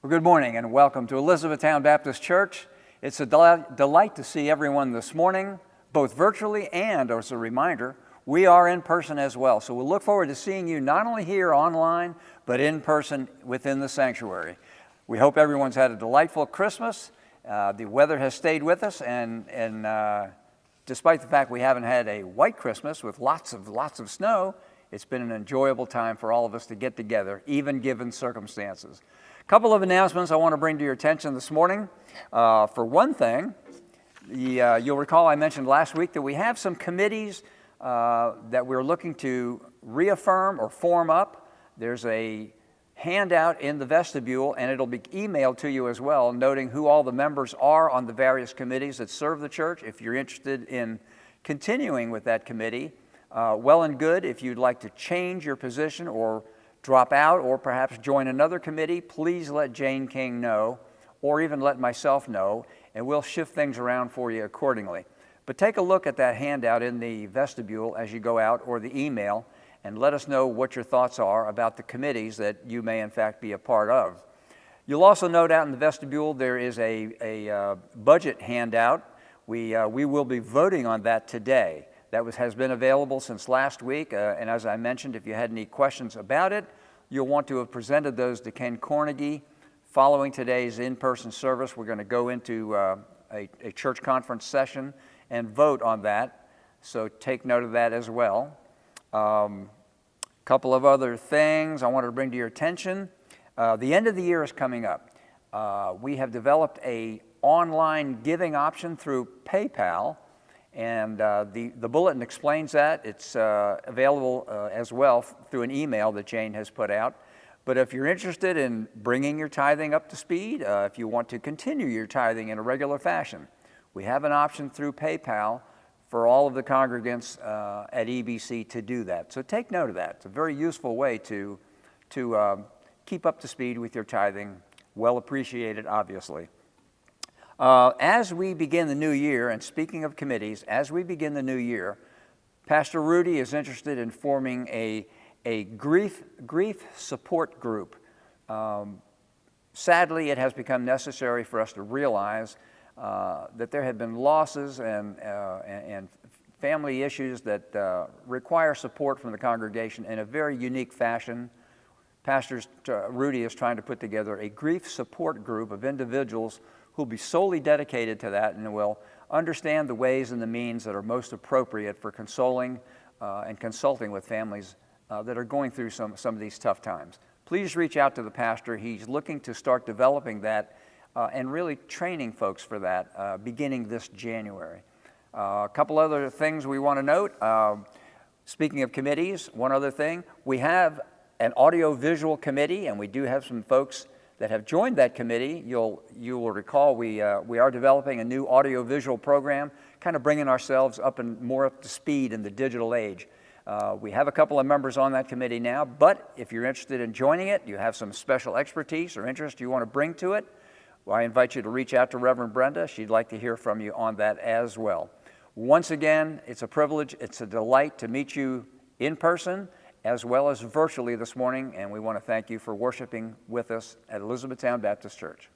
Well, good morning and welcome to Elizabethtown Baptist Church. It's a delight to see everyone this morning, both virtually and, as a reminder, we are in person as well. So we'll look forward to seeing you not only here online, but in person within the sanctuary. We hope everyone's had a delightful Christmas. The weather has stayed with us, and despite the fact we haven't had a white Christmas with lots of snow, it's been an enjoyable time for all of us to get together, even given circumstances. A couple of announcements I want to bring to your attention this morning. For one thing, you'll recall I mentioned last week that we have some committees that we're looking to reaffirm or form up. There's a handout in the vestibule, and it'll be emailed to you as well, noting who all the members are on the various committees that serve the church. If you're interested in continuing with that committee, well and good. If you'd like to change your position or drop out or perhaps join another committee, please let Jane King know, or even let myself know, and we'll shift things around for you accordingly. But take a look at that handout in the vestibule as you go out, or the email, and let us know what your thoughts are about the committees that you may in fact be a part of. You'll also note out in the vestibule there is a budget handout. We will be voting on that today. That has been available since last week, and as I mentioned, if you had any questions about it, you'll want to have presented those to Ken Cornegie. Following today's in-person service, we're going to go into a church conference session and vote on that, so take note of that as well. Couple of other things I wanted to bring to your attention. The end of the year is coming up. We have developed an online giving option through PayPal, and the bulletin explains that. It's available as well through an email that Jane has put out. But if you're interested in bringing your tithing up to speed, if you want to continue your tithing in a regular fashion, we have an option through PayPal for all of the congregants at EBC to do that. So take note of that. It's a very useful way to keep up to speed with your tithing. Well appreciated, obviously. As we begin the new year, and speaking of committees, as we begin the new year, Pastor Rudy is interested in forming a grief support group. Sadly, it has become necessary for us to realize that there have been losses and family issues that require support from the congregation in a very unique fashion. Pastor Rudy is trying to put together a grief support group of individuals who'll be solely dedicated to that and will understand the ways and the means that are most appropriate for consoling and consulting with families that are going through some of these tough times. Please reach out to the pastor. He's looking to start developing that and really training folks for that beginning this January. A couple other things we want to note. Speaking of committees, one other thing, we have an audio-visual committee, and we do have some folks that have joined that committee. You will recall we are developing a new audio-visual program, kind of bringing ourselves more up to speed in the digital age. We have a couple of members on that committee now, but if you're interested in joining it, you have some special expertise or interest you want to bring to it, well, I invite you to reach out to Reverend Brenda. She'd like to hear from you on that as well. Once again, it's a privilege, it's a delight to meet you in person as well as virtually this morning, and we want to thank you for worshiping with us at Elizabethtown Baptist Church.